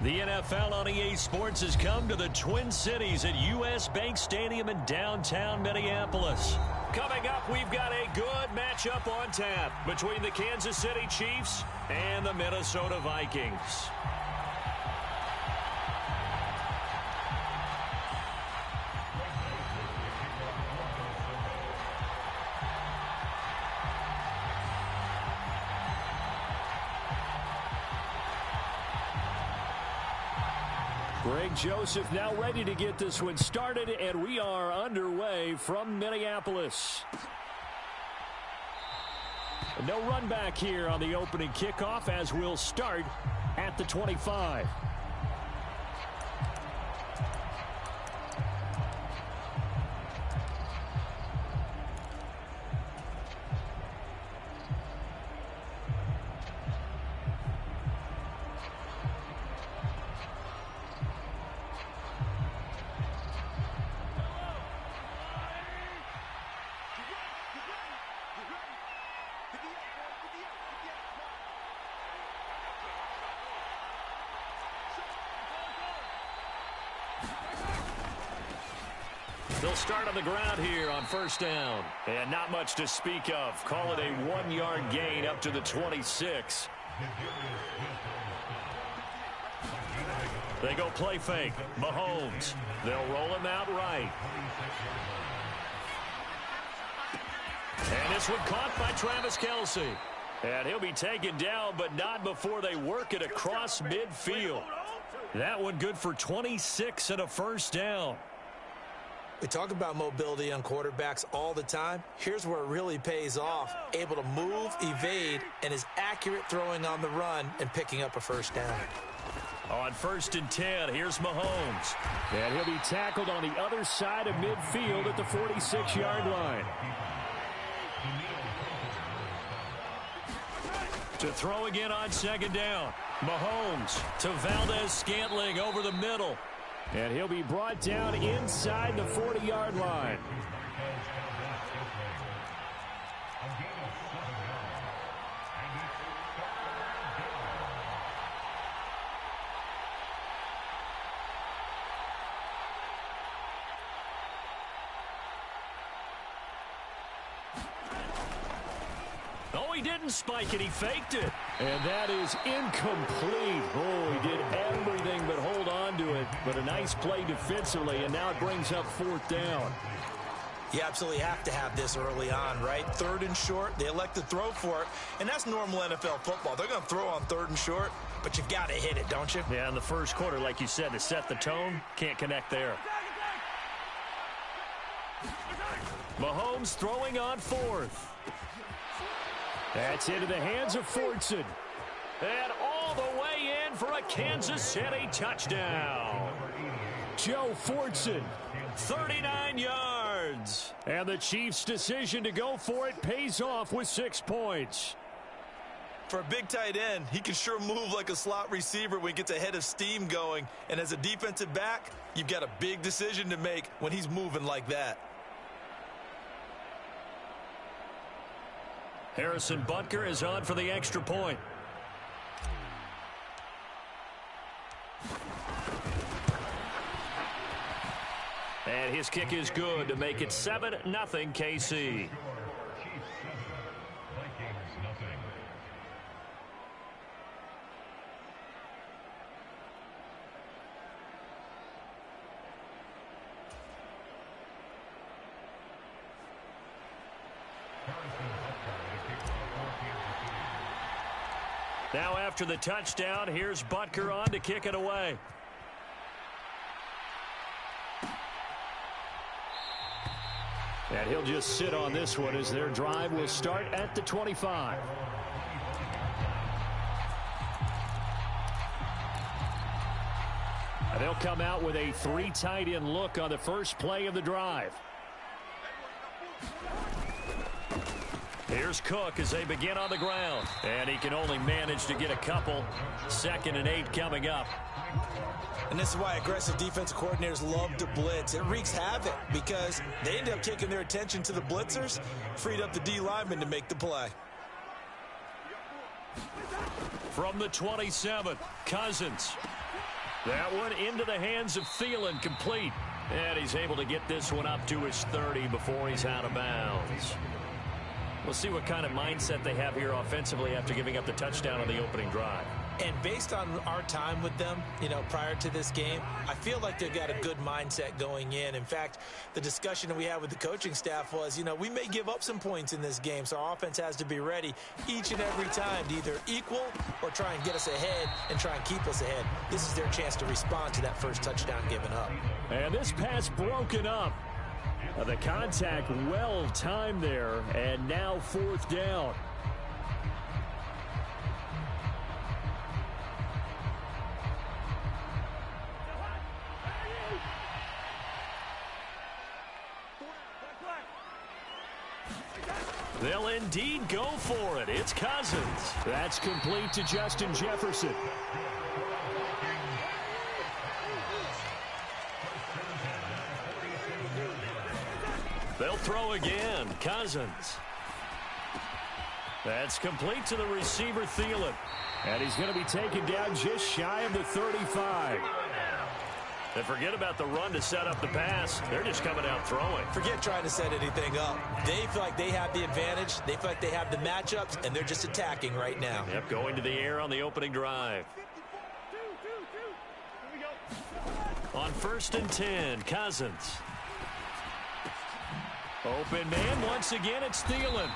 The NFL on EA Sports has come to the Twin Cities at US Bank Stadium in downtown Minneapolis. Coming up, we've got a good matchup on tap between the Kansas City Chiefs and the Minnesota Vikings. Greg Joseph now ready to get this one started, and we are underway from Minneapolis. No run back here on the opening kickoff as we'll start at the 25. They'll start on the ground here on first down. And not much to speak of. Call it a 1-yard gain up to the 26. They go play fake. Mahomes. They'll roll him out right. And this one caught by Travis Kelce. And he'll be taken down, but not before they work it across midfield. That one good for 26 and a first down. We talk about mobility on quarterbacks all the time. Here's where it really pays off. Able to move, evade, and is accurate throwing on the run and picking up a first down. On 1st and 10, here's Mahomes. And he'll be tackled on the other side of midfield at the 46-yard line. To throw again on 2nd down. Mahomes to Valdez-Scantling over the middle. And he'll be brought down inside the 40-yard line. Oh, he didn't spike it. He faked it. And that is incomplete. Oh, he did everything but hold on to it. But a nice play defensively, and now it brings up 4th down. You absolutely have to have this early on, right? 3rd and short, they elect to throw for it, and that's normal NFL football. They're going to throw on 3rd and short, but you've got to hit it, don't you? Yeah, in the first quarter, like you said, to set the tone, can't connect there. Mahomes throwing on 4th. That's into the hands of Fortson. And all the way in for a Kansas City touchdown. Joe Fortson, 39 yards. And the Chiefs' decision to go for it pays off with 6 points. For a big tight end, he can sure move like a slot receiver when he gets a head of steam going. And as a defensive back, you've got a big decision to make when he's moving like that. Harrison Butker is on for the extra point. And his kick is good to make it 7-0 KC. Now after the touchdown, here's Butker on to kick it away. And he'll just sit on this one as their drive will start at the 25. And they'll come out with a 3 tight end look on the first play of the drive. Here's Cook as they begin on the ground. And he can only manage to get a couple. 2nd and 8 coming up. And this is why aggressive defensive coordinators love to blitz. It wreaks havoc because they end up taking their attention to the blitzers, freed up the D lineman to make the play. From the 27, Cousins. That one into the hands of Thielen, complete. And he's able to get this one up to his 30 before he's out of bounds. We'll see what kind of mindset they have here offensively after giving up the touchdown on the opening drive. And based on our time with them, prior to this game, I feel like they've got a good mindset going in. In fact, the discussion that we had with the coaching staff was, we may give up some points in this game, so our offense has to be ready each and every time to either equal or try and get us ahead and try and keep us ahead. This is their chance to respond to that first touchdown given up. And this pass broken up. The contact well timed there, and now fourth down. They'll indeed go for it. It's Cousins. That's complete to Justin Jefferson. They'll throw again. Cousins. That's complete to the receiver, Thielen. And he's going to be taken down just shy of the 35. And forget about the run to set up the pass. They're just coming out throwing. Forget trying to set anything up. They feel like they have the advantage. They feel like they have the matchups, and they're just attacking right now. Yep, going to the air on the opening drive. On 1st and 10, Cousins. Open man, once again, it's Thielen.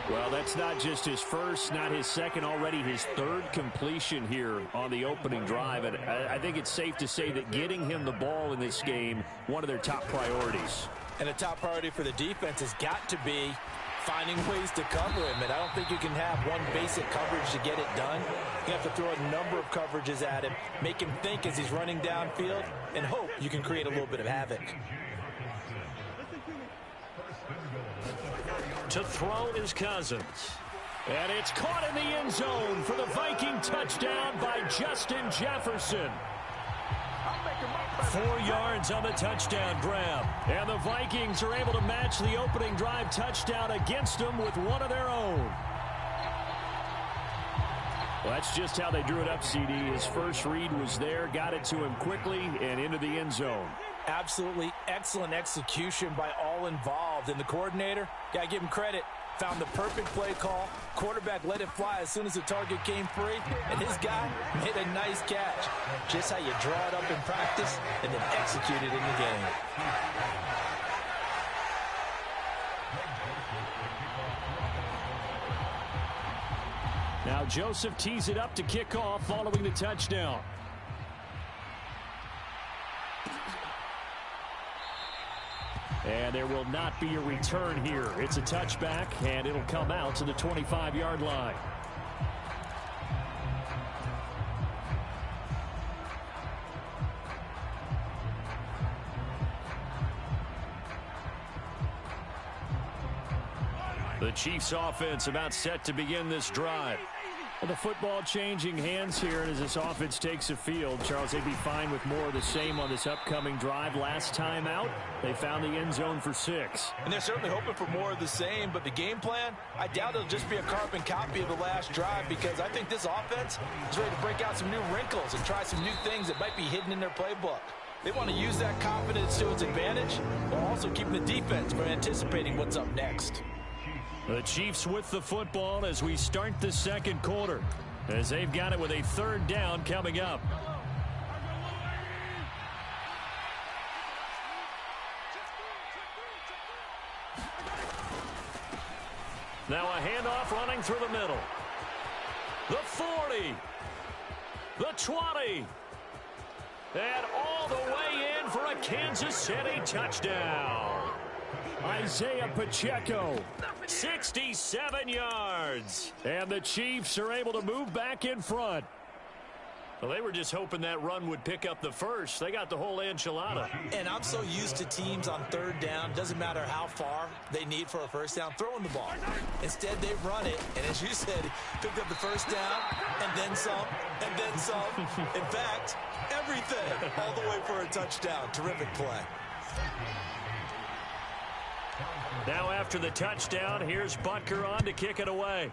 Well, that's not just his first, not his second, already his third completion here on the opening drive. And I think it's safe to say that getting him the ball in this game, one of their top priorities. And a top priority for the defense has got to be finding ways to cover him. And I don't think you can have one basic coverage to get it done. You have to throw a number of coverages at him, make him think as he's running downfield, and hope you can create a little bit of havoc. To throw is Cousins. And it's caught in the end zone for the Viking touchdown by Justin Jefferson. 4 yards on the touchdown grab. And the Vikings are able to match the opening drive touchdown against them with one of their own. Well, that's just how they drew it up, CD. His first read was there, got it to him quickly, and into the end zone. Absolutely excellent execution by all involved. And the coordinator, got to give him credit, found the perfect play call. Quarterback let it fly as soon as the target came free. And his guy made a nice catch. Just how you draw it up in practice and then execute it in the game. Now Joseph tees it up to kick off following the touchdown. And there will not be a return here. It's a touchback, and it'll come out to the 25-yard line. The Chiefs offense about set to begin this drive. Well, the football changing hands here as this offense takes the field. Charles, they'd be fine with more of the same on this upcoming drive. Last time out, they found the end zone for 6. And they're certainly hoping for more of the same, but the game plan, I doubt it'll just be a carbon copy of the last drive, because I think this offense is ready to break out some new wrinkles and try some new things that might be hidden in their playbook. They want to use that confidence to its advantage while also keeping the defense from anticipating what's up next. The Chiefs with the football as we start the second quarter, as they've got it with a 3rd down coming up. Now a handoff running through the middle. The 40. The 20. And all the way in for a Kansas City touchdown. Isaiah Pacheco, 67 yards. And the Chiefs are able to move back in front. Well, they were just hoping that run would pick up the first. They got the whole enchilada. And I'm so used to teams on 3rd down, doesn't matter how far they need for a 1st down, throwing the ball. Instead, they run it, and as you said, picked up the 1st down, and then some, and then some. In fact, everything, all the way for a touchdown. Terrific play. Now after the touchdown, here's Butker on to kick it away.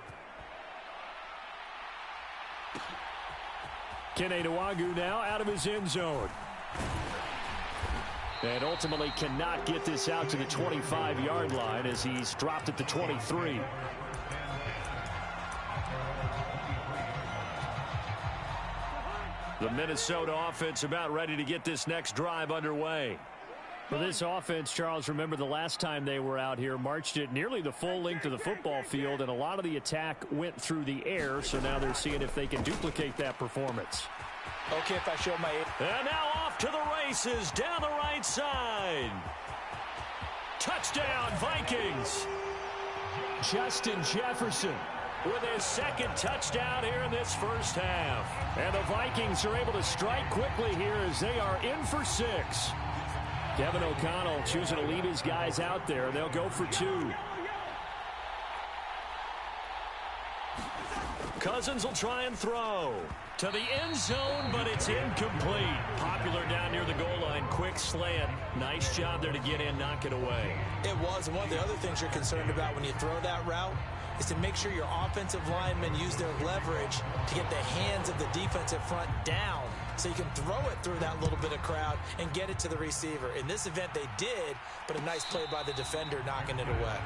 Kene Nwagu now out of his end zone. And ultimately cannot get this out to the 25-yard line as he's dropped at the 23. The Minnesota offense about ready to get this next drive underway. For this offense, Charles, remember the last time they were out here, marched it nearly the full length of the football field, and a lot of the attack went through the air, so now they're seeing if they can duplicate that performance. Okay, if I show my... And now off to the races down the right side. Touchdown, Vikings. Justin Jefferson with his second touchdown here in this first half. And the Vikings are able to strike quickly here as they are in for 6. Kevin O'Connell choosing to leave his guys out there. They'll go for 2. Cousins will try and throw to the end zone, but it's incomplete. Popular down near the goal line. Quick slant. Nice job there to get in, knock it away. It was. And one of the other things you're concerned about when you throw that route is to make sure your offensive linemen use their leverage to get the hands of the defensive front down so you can throw it through that little bit of crowd and get it to the receiver. In this event, they did, but a nice play by the defender knocking it away.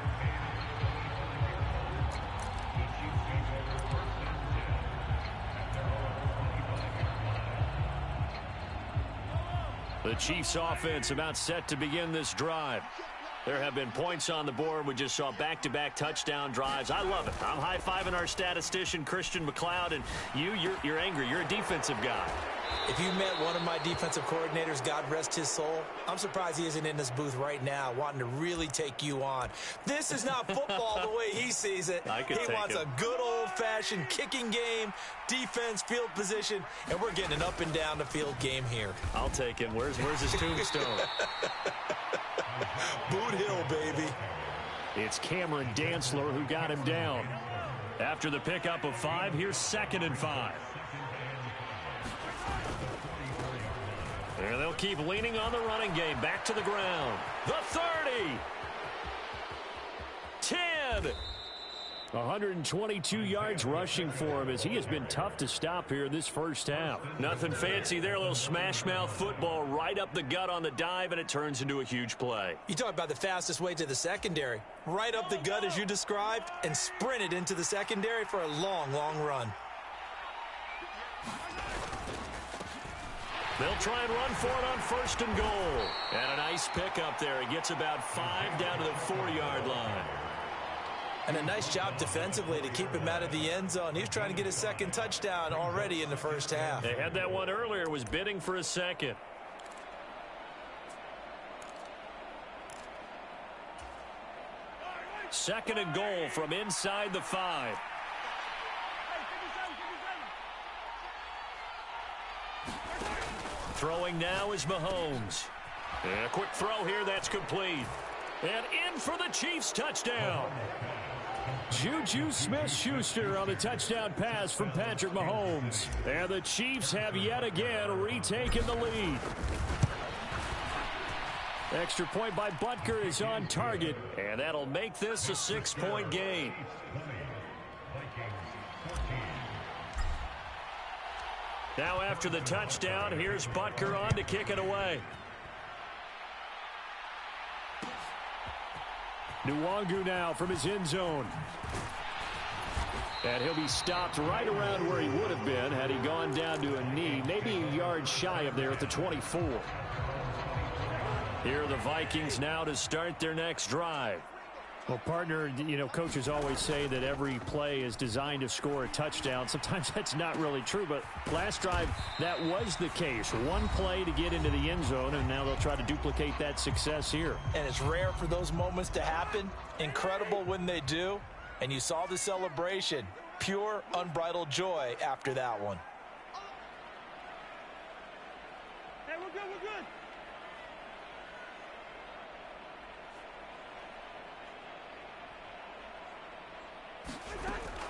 The Chiefs offense about set to begin this drive. There have been points on the board. We just saw back-to-back touchdown drives. I love it. I'm high-fiving our statistician, Christian McLeod, and you're angry. You're a defensive guy. If you met one of my defensive coordinators, God rest his soul, I'm surprised he isn't in this booth right now wanting to really take you on. This is not football the way he sees it. He wants a good old-fashioned kicking game, defense, field position, and we're getting an up-and-down-the-field game here. I'll take him. Where's his tombstone? Boot Hill, baby. It's Cameron Dantzler who got him down. After the pickup of 5, here's 2nd and 5. And they'll keep leaning on the running game. Back to the ground. The 30. 10. 122 yards rushing for him as he has been tough to stop here in this first half. Nothing fancy there. A little smash mouth football right up the gut on the dive, and it turns into a huge play. You talk about the fastest way to the secondary. Right up the gut as you described and sprinted into the secondary for a long, long run. They'll try and run for it on 1st and goal. And a nice pickup there. He gets about 5 down to the 4-yard line. And a nice job defensively to keep him out of the end zone. He's trying to get his 2nd touchdown already in the first half. They had that one earlier, was bidding for a 2nd. Second and goal from inside the 5. Throwing now is Mahomes. And a quick throw here, that's complete. And in for the Chiefs touchdown. Juju Smith-Schuster on the touchdown pass from Patrick Mahomes. And the Chiefs have yet again retaken the lead. Extra point by Butker is on target, and that'll make this a 6-point game. Now after the touchdown, here's Butker on to kick it away. Nwagu now from his end zone. And he'll be stopped right around where he would have been had he gone down to a knee, maybe a yard shy of there at the 24. Here are the Vikings now to start their next drive. Well, partner, you know, coaches always say that every play is designed to score a touchdown. Sometimes that's not really true, but last drive, that was the case. One play to get into the end zone, and now they'll try to duplicate that success here. And it's rare for those moments to happen. Incredible when they do. And you saw the celebration. Pure, unbridled joy after that one. Hey, we're good, we're good.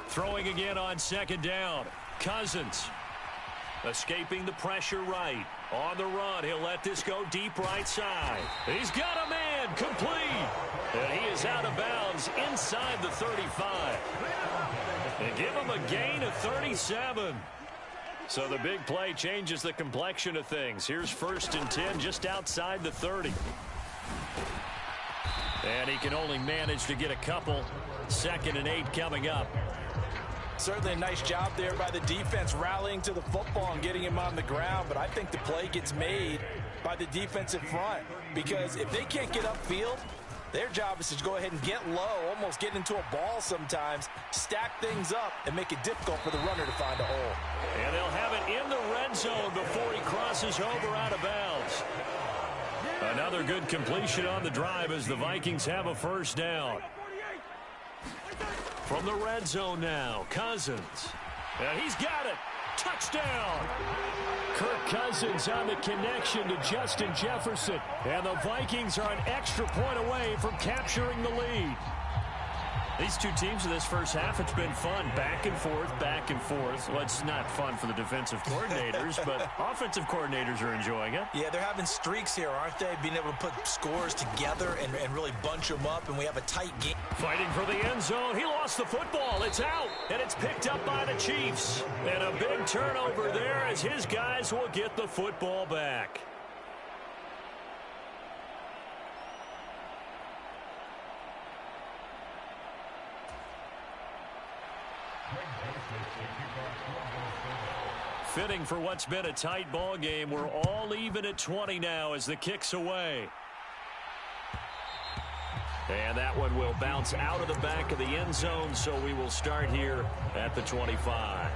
Throwing again on 2nd down. Cousins escaping the pressure right. On the run, he'll let this go deep right side. He's got a man, complete. And he is out of bounds inside the 35. And give him a gain of 37. So the big play changes the complexion of things. Here's 1st and 10 just outside the 30. And he can only manage to get a couple. 2nd and 8 coming up. Certainly a nice job there by the defense rallying to the football and getting him on the ground. But I think the play gets made by the defensive front, because if they can't get upfield, their job is to go ahead and get low, almost get into a ball sometimes, stack things up, and make it difficult for the runner to find a hole. And they'll have it in the red zone before he crosses over out of bounds. Another good completion on the drive as the Vikings have a 1st down. From the red zone now, Cousins. And he's got it. Touchdown. Kirk Cousins on the connection to Justin Jefferson. And the Vikings are an extra point away from capturing the lead. These two teams in this first half, it's been fun. Back and forth, back and forth. Well, it's not fun for the defensive coordinators, but offensive coordinators are enjoying it. Yeah, they're having streaks here, aren't they? Being able to put scores together and really bunch them up, and we have a tight game. Fighting for the end zone. He lost the football. It's out, and it's picked up by the Chiefs. And a big turnover there as his guys will get the football back. Fitting for what's been a tight ball game. We're all even at 20 now as the kick's away. And that one will bounce out of the back of the end zone, so we will start here at the 25.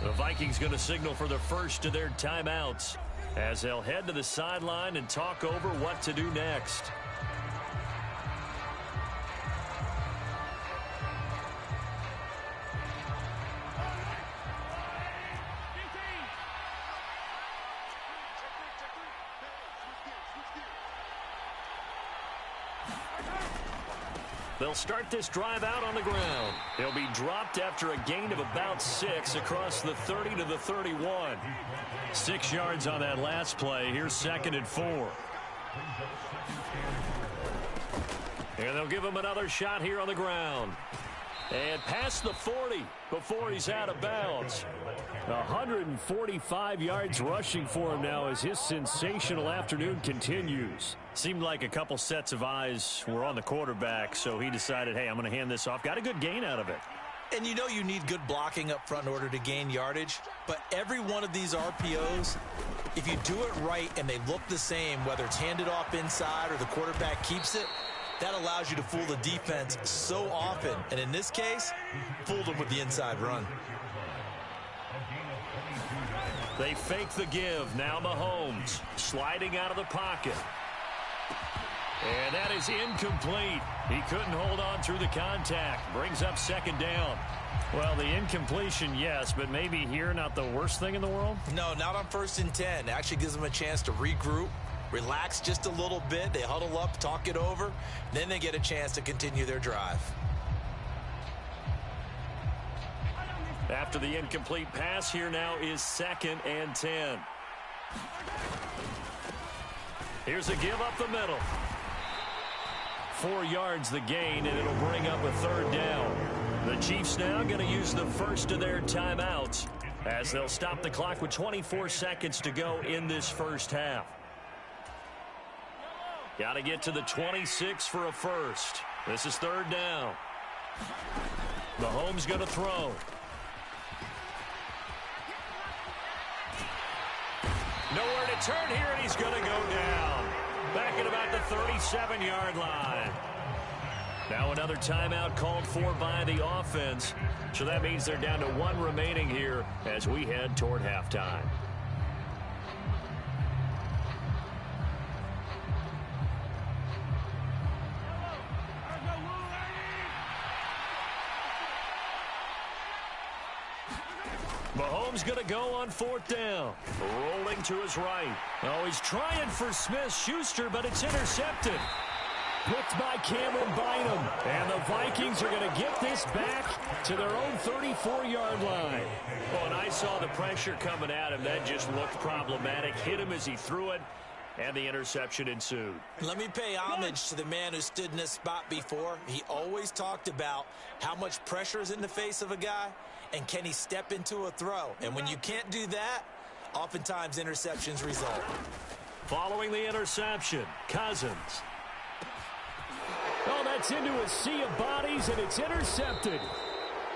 The Vikings going to signal for the first of their timeouts as they'll head to the sideline and talk over what to do next. They'll start this drive out on the ground. He'll be dropped after a gain of about 6 across the 30 to the 31. 6 yards on that last play. Here's 2nd and 4. And they'll give him another shot here on the ground. And past the 40 before he's out of bounds. 145 yards rushing for him now as his sensational afternoon continues. Seemed like a couple sets of eyes were on the quarterback, so he decided, hey, I'm going to hand this off. Got a good gain out of it. And you know you need good blocking up front in order to gain yardage, but every one of these RPOs, if you do it right and they look the same, whether it's handed off inside or the quarterback keeps it, that allows you to fool the defense so often. And in this case, fooled them with the inside run. They fake the give. Now Mahomes sliding out of the pocket. And that is incomplete. He couldn't hold on through the contact. Brings up 2nd down. Well, the incompletion, yes, but maybe here not the worst thing in the world? No, not on 1st and 10. It actually gives them a chance to regroup, relax just a little bit. They huddle up, talk it over. Then they get a chance to continue their drive. After the incomplete pass, here now is 2nd and 10. Here's a give up the middle. 4 yards the gain, and it'll bring up a 3rd down. The Chiefs now going to use the first of their timeouts as they'll stop the clock with 24 seconds to go in this first half. Got to get to the 26 for a first. This is 3rd down. Mahomes going to throw. Nowhere to turn here, and he's going to go down. Back at about the 37-yard line. Now another timeout called for by the offense. So that means they're down to 1 remaining here as we head toward halftime. Mahomes going to go on 4th down. Rolling to his right. Oh, he's trying for Smith-Schuster, but it's intercepted. Picked by Cameron Bynum. And the Vikings are going to get this back to their own 34-yard line. Well, and I saw the pressure coming at him. That just looked problematic. Hit him as he threw it, and the interception ensued. Let me pay homage to the man who stood in this spot before. He always talked about how much pressure is in the face of a guy, and can he step into a throw. And when you can't do that, oftentimes interceptions result. Following the interception, Cousins. Oh, that's into a sea of bodies, and it's intercepted.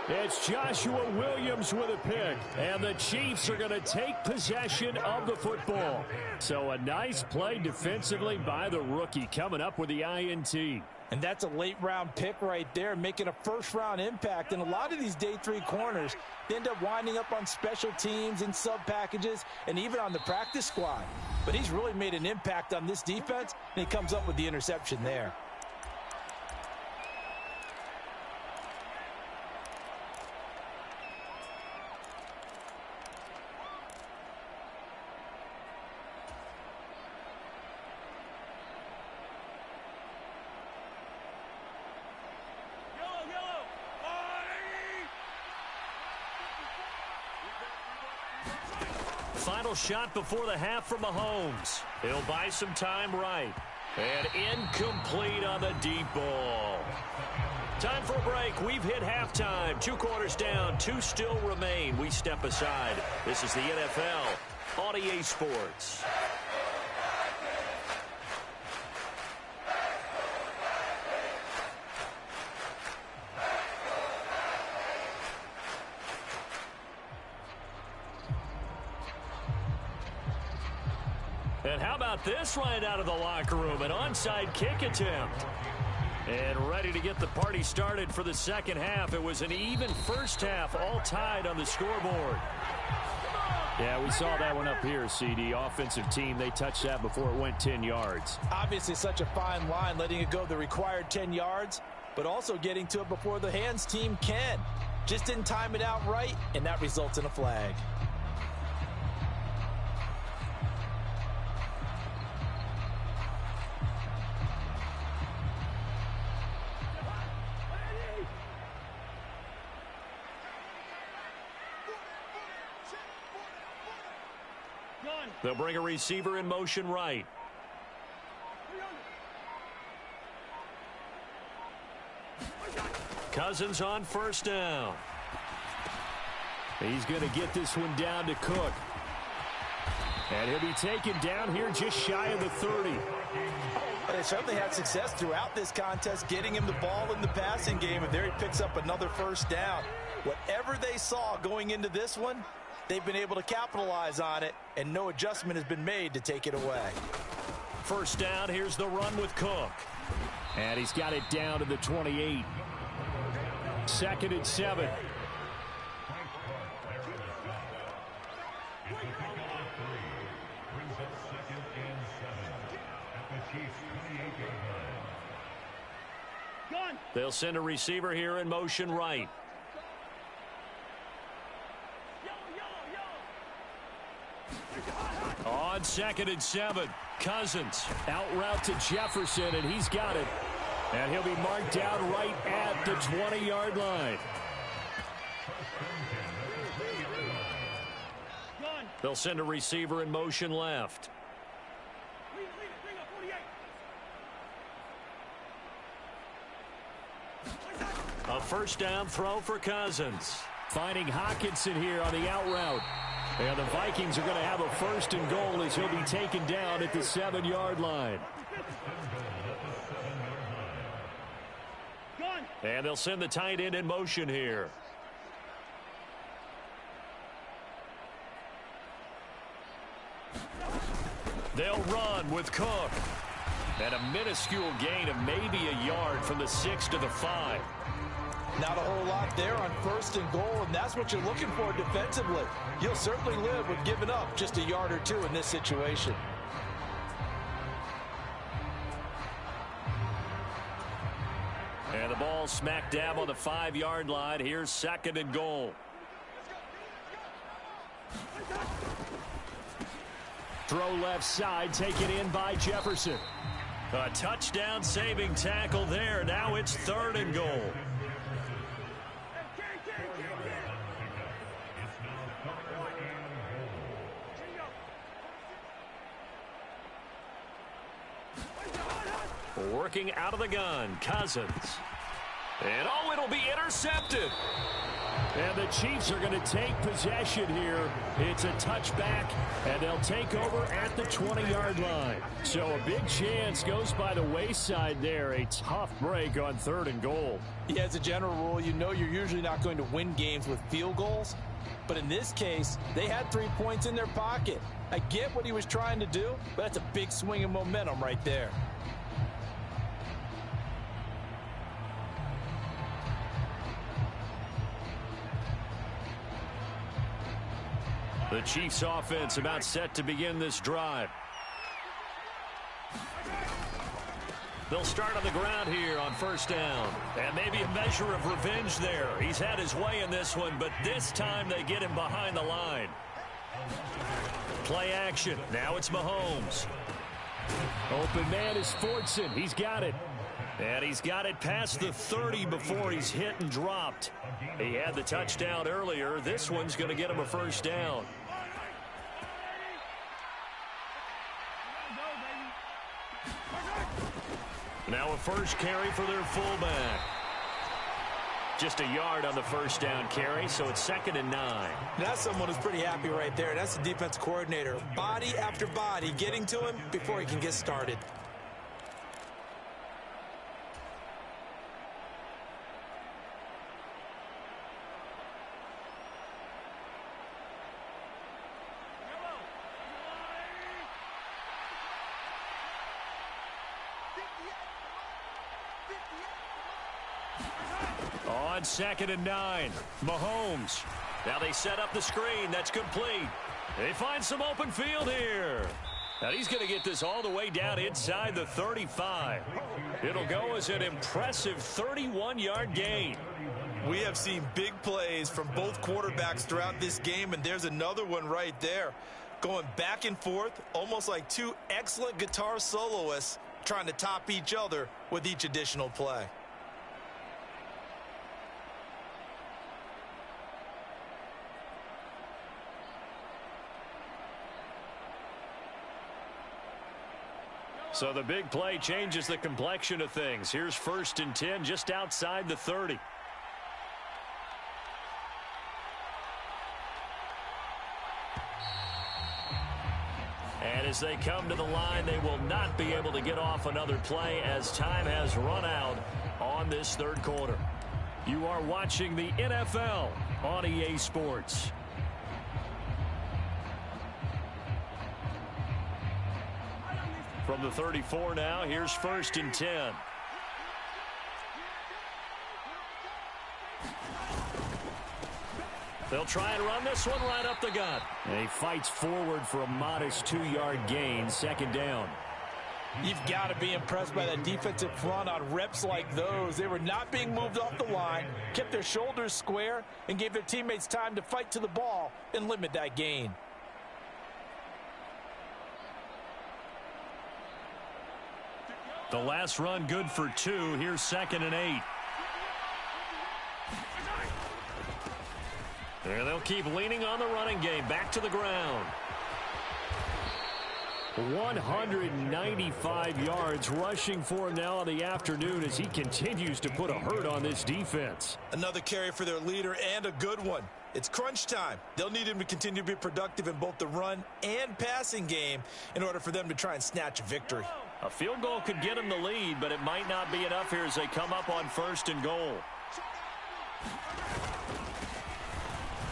It's Joshua Williams with a pick, and the Chiefs are going to take possession of the football. So a nice play defensively by the rookie, coming up with the INT. And that's a late-round pick right there, making a first-round impact. And a lot of these day 3 corners, they end up winding up on special teams and sub-packages and even on the practice squad. But he's really made an impact on this defense, and he comes up with the interception there. Final shot before the half from Mahomes. He'll buy some time right. And incomplete on the deep ball. Time for a break. We've hit halftime. 2 quarters down. 2 still remain. We step aside. This is the NFL on EA Sports. And how about this right out of the locker room? An onside kick attempt. And ready to get the party started for the second half. It was an even first half, all tied on the scoreboard. Yeah, we saw that one up here, CD. Offensive team, they touched that before it went 10 yards. Obviously such a fine line, letting it go the required 10 yards, but also getting to it before the hands team can. Just didn't time it out right, and that results in a flag. They'll bring a receiver in motion right. Cousins on first down. He's going to get this one down to Cook. And he'll be taken down here just shy of the 30. They certainly had success throughout this contest, getting him the ball in the passing game, and there he picks up another first down. Whatever they saw going into this one, they've been able to capitalize on it, and no adjustment has been made to take it away. First down, here's the run with Cook. And he's got it down to the 28. 2nd and 7. They'll send a receiver here in motion right. On 2nd and 7, Cousins out route to Jefferson, and he's got it. And he'll be marked down right at the 20-yard line. They'll send a receiver in motion left. A first down throw for Cousins. Finding Hockenson here on the out route. And the Vikings are going to have a 1st and goal as he'll be taken down at the 7-yard line. And they'll send the tight end in motion here. They'll run with Cook. And a minuscule gain of maybe a yard from the 6 to the 5. Not a whole lot there on 1st and goal, and that's what you're looking for defensively. You'll certainly live with giving up just a yard or 2 in this situation. And the ball smack dab on the 5-yard line. Here's 2nd and goal. Throw left side, taken in by Jefferson. A touchdown-saving tackle there. Now it's 3rd and goal. Working out of the gun, Cousins. And oh, it'll be intercepted. And the Chiefs are going to take possession here. It's a touchback, and they'll take over at the 20-yard line. So a big chance goes by the wayside there. A tough break on 3rd and goal. Yeah, as a general rule, you know you're usually not going to win games with field goals. But in this case, they had 3 points in their pocket. I get what he was trying to do, but that's a big swing of momentum right there. The Chiefs offense about set to begin this drive. They'll start on the ground here on 1st down. And maybe a measure of revenge there. He's had his way in this one, but this time they get him behind the line. Play action. Now it's Mahomes. Open man is Fortson. He's got it. And he's got it past the 30 before he's hit and dropped. He had the touchdown earlier. This one's going to get him a 1st down. Now a 1st carry for their fullback. Just a yard on the 1st down carry, so it's 2nd and 9. That's someone who's pretty happy right there. That's the defensive coordinator. Body after body getting to him before he can get started. On 2nd and 9, Mahomes. Now they set up the screen. That's complete. They find some open field here. Now he's going to get this all the way down inside the 35. It'll go as an impressive 31-yard gain. We have seen big plays from both quarterbacks throughout this game, and there's another one right there. Going back and forth, almost like 2 excellent guitar soloists trying to top each other with each additional play. So the big play changes the complexion of things. Here's 1st and 10 just outside the 30. And as they come to the line, they will not be able to get off another play as time has run out on this 3rd quarter. You are watching the NFL on EA Sports. From the 34 now, here's 1st and 10. They'll try and run this one right up the gut. And he fights forward for a modest 2-yard gain, 2nd down. You've got to be impressed by that defensive front on reps like those. They were not being moved off the line, kept their shoulders square, and gave their teammates time to fight to the ball and limit that gain. The last run good for 2. Here's 2nd and 8. And they'll keep leaning on the running game. Back to the ground. 195 yards rushing for him now in the afternoon as he continues to put a hurt on this defense. Another carry for their leader and a good one. It's crunch time. They'll need him to continue to be productive in both the run and passing game in order for them to try and snatch a victory. A field goal could get them the lead, but it might not be enough here as they come up on 1st and goal.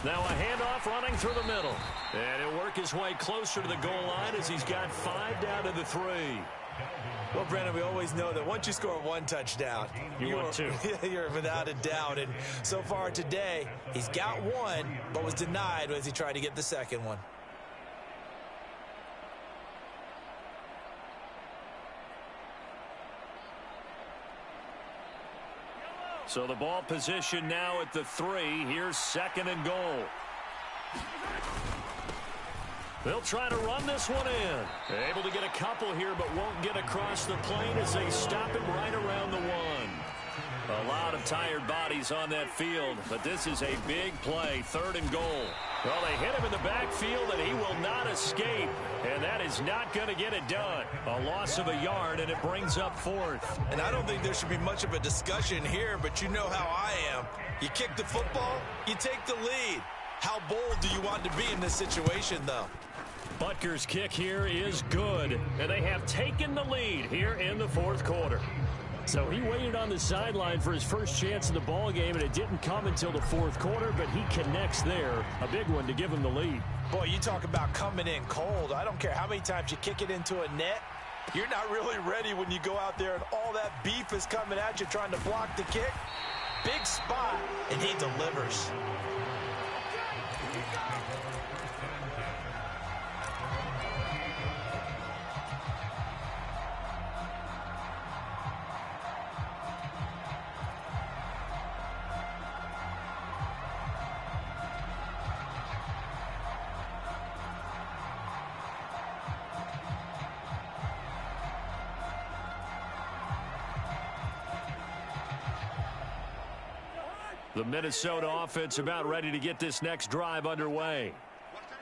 Now a handoff running through the middle. And he'll work his way closer to the goal line as he's got 5 down to the 3. Well, Brandon, we always know that once you score 1 touchdown, you want 2. You're without a doubt. And so far today, he's got 1, but was denied as he tried to get the 2nd one. So the ball position now at the 3. Here's 2nd and goal. They'll try to run this one in. Able to get a couple here, but won't get across the plane as they stop him right around the one. A lot of tired bodies on that field, but this is a big play, 3rd and goal. Well, they hit him in the backfield, and he will not escape, and that is not going to get it done. A loss of a yard, and it brings up 4th. And I don't think there should be much of a discussion here, but you know how I am. You kick the football, you take the lead. How bold do you want to be in this situation, though? Butker's kick here is good, and they have taken the lead here in the 4th quarter. So he waited on the sideline for his first chance in the ball game, and it didn't come until the 4th quarter, but he connects there. A big one to give him the lead. Boy, you talk about coming in cold. I don't care how many times you kick it into a net. You're not really ready when you go out there and all that beef is coming at you trying to block the kick. Big spot, and he delivers. The Minnesota offense about ready to get this next drive underway.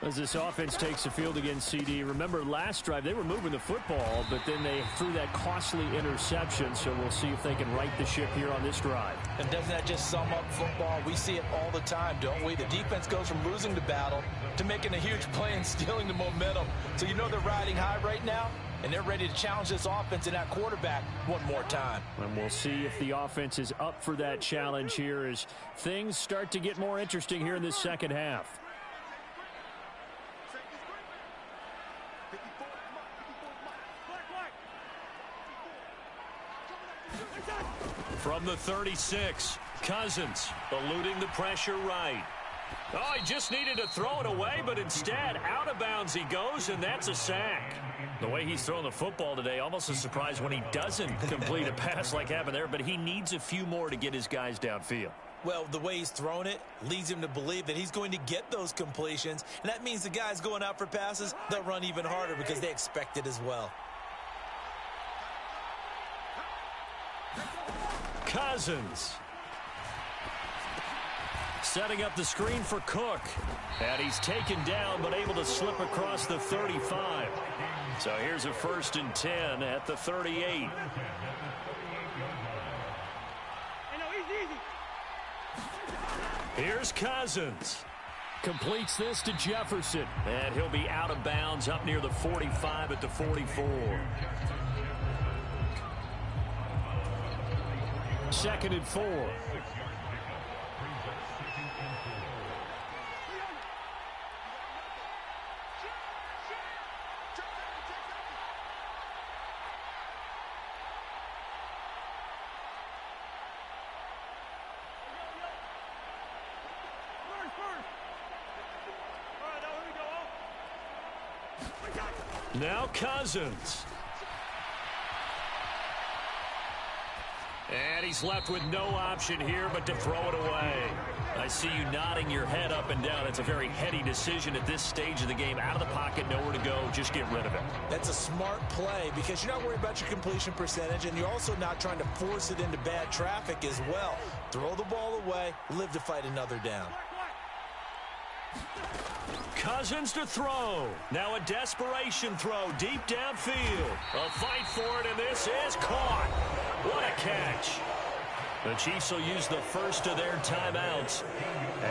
As this offense takes the field against CD, remember last drive they were moving the football, but then they threw that costly interception, so we'll see if they can right the ship here on this drive. And doesn't that just sum up football? We see it all the time, don't we? The defense goes from losing the battle to making a huge play and stealing the momentum. So you know they're riding high right now, and they're ready to challenge this offense and that quarterback one more time. And we'll see if the offense is up for that challenge here as things start to get more interesting here in this second half. From the 36, Cousins eluding the pressure right. Oh, he just needed to throw it away, but instead, out of bounds he goes, and that's a sack. The way he's throwing the football today, almost a surprise when he doesn't complete a pass like happened there, but he needs a few more to get his guys downfield. Well, the way he's thrown it leads him to believe that he's going to get those completions, and that means the guys going out for passes, they'll run even harder because they expect it as well. Cousins setting up the screen for Cook, and he's taken down but able to slip across the 35. So here's a 1st and 10 at the 38. Here's Cousins. Completes this to Jefferson, and he'll be out of bounds up near the 45 at the 44. 2nd and 4. Now Cousins. And he's left with no option here but to throw it away. I see you nodding your head up and down. It's a very heady decision at this stage of the game. Out of the pocket, nowhere to go. Just get rid of it. That's a smart play because you're not worried about your completion percentage, and you're also not trying to force it into bad traffic as well. Throw the ball away, live to fight another down. Cousins to throw. Now a desperation throw deep downfield. A fight for it, and this is caught. What a catch. The Chiefs will use the first of their timeouts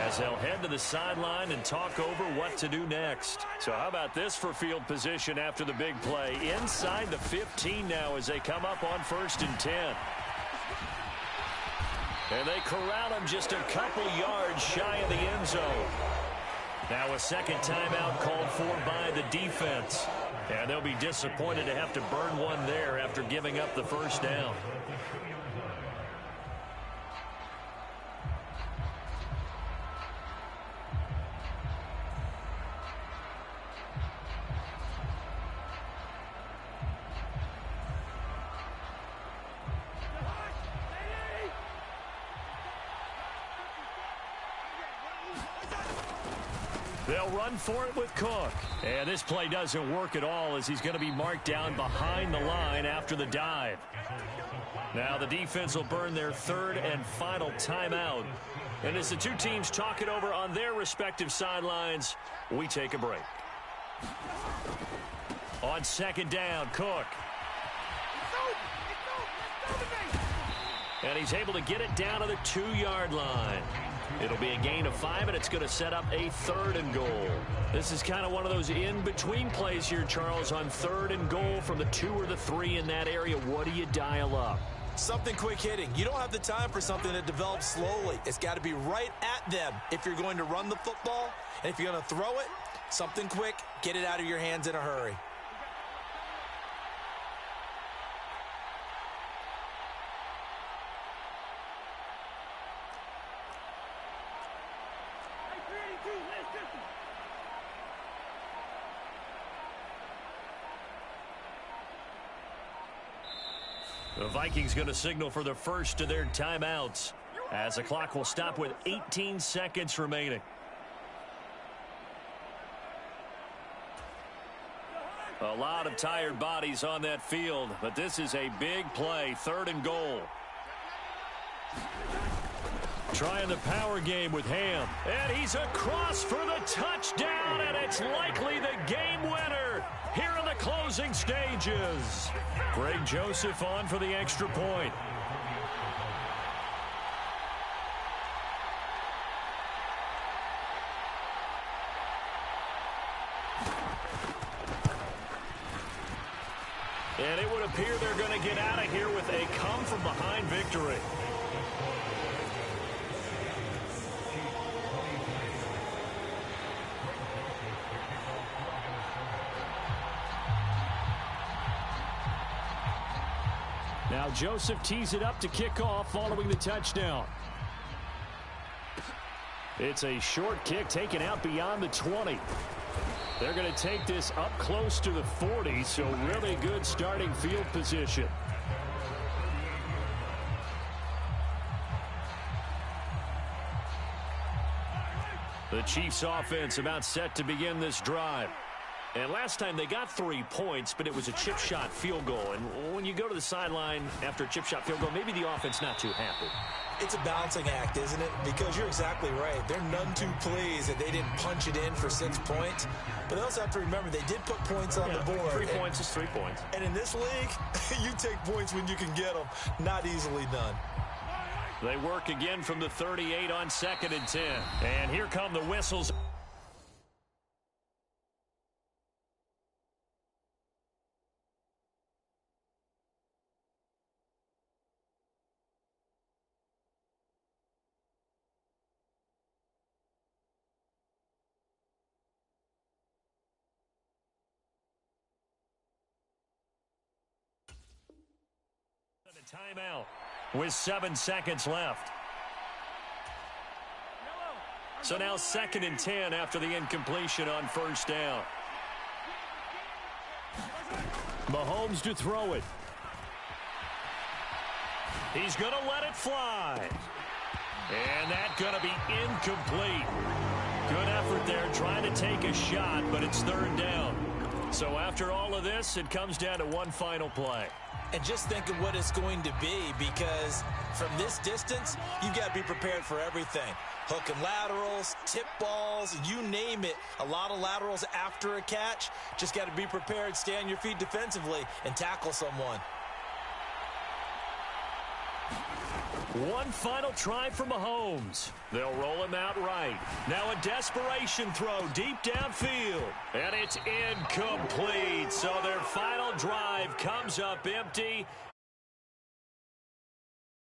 as they'll head to the sideline and talk over what to do next. So how about this for field position after the big play? Inside the 15 now as they come up on 1st and 10. And they corral him just a couple yards shy of the end zone. Now a second timeout called for by the defense. And they'll be disappointed to have to burn one there after giving up the first down. They'll run for it with Cook. And this play doesn't work at all as he's going to be marked down behind the line after the dive. Now the defense will burn their third and final timeout. And as the two teams talk it over on their respective sidelines, we take a break. On second down, Cook. And he's able to get it down to the 2-yard line. It'll be a gain of 5, and it's going to set up a 3rd and goal. This is kind of one of those in-between plays here, Charles, on 3rd and goal from the 2 or the 3 in that area. What do you dial up? Something quick hitting. You don't have the time for something that develops slowly. It's got to be right at them if you're going to run the football. And if you're going to throw it, something quick, get it out of your hands in a hurry. The Vikings going to signal for the first of their timeouts as the clock will stop with 18 seconds remaining. A lot of tired bodies on that field, but this is a big play, 3rd and goal. Trying the power game with Ham. And he's across for the touchdown, and it's likely the game winner here in the closing stages. Greg Joseph on for the extra point. And it would appear they're going to get out of here with a come-from-behind victory. Now Joseph tees it up to kick off following the touchdown. It's a short kick taken out beyond the 20. They're going to take this up close to the 40, so really good starting field position. The Chiefs offense about set to begin this drive. And last time they got 3 points, but it was a chip shot field goal. And when you go to the sideline after a chip shot field goal, maybe the offense not too happy. It's a balancing act, isn't it? Because you're exactly right. They're none too pleased that they didn't punch it in for 6 points. But they also have to remember they did put points on the board. 3 points is 3 points. And in this league, you take points when you can get them. Not easily done. They work again from the 38 on 2nd and 10. And here come the whistles. Timeout with 7 seconds left. So now 2nd and 10 after the incompletion on 1st down. Mahomes to throw it. He's going to let it fly. And that's going to be incomplete. Good effort there trying to take a shot, but it's 3rd down. So after all of this, it comes down to one final play. And just think of what it's going to be, because from this distance, you've got to be prepared for everything. Hook and laterals, tip balls, you name it. A lot of laterals after a catch. Just got to be prepared, stay on your feet defensively, and tackle someone. One final try for Mahomes. They'll roll him out right. Now a desperation throw deep downfield. And it's incomplete. So their final drive comes up empty.